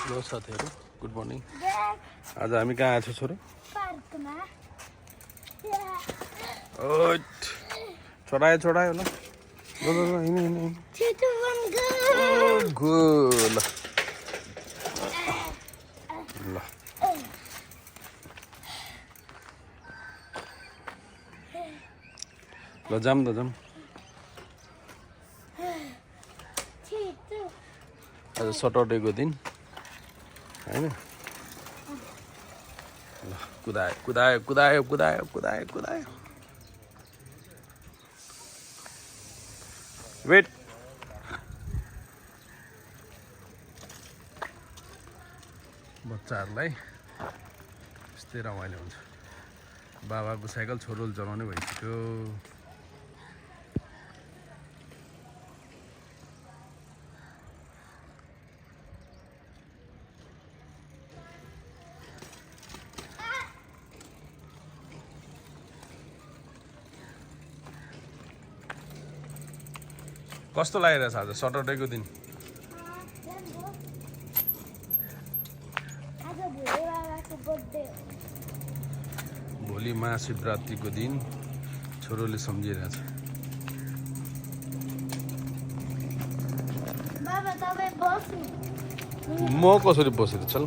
Hello साथीहरू, good morning. आज हामी कहाँ आएको छौँ छोरो? पार्कमा। छोडायो ल। हिँड छिटो गो ल ल। ल जाम त जाम। आज सटरडेको दिन होइन। ल कुदायो। वेट। बच्चाहरूलाई यस्तै रमाइलो हुन्छ। बाबाको साइकल छोरोले चलाउने भइसक्यो। कस्तो लागिरहेछ आज सटरडेको दिन? भोलि महाशिवरात्रिको दिन छोरोले सम्झिरहेछ। म कसरी बसेर चल।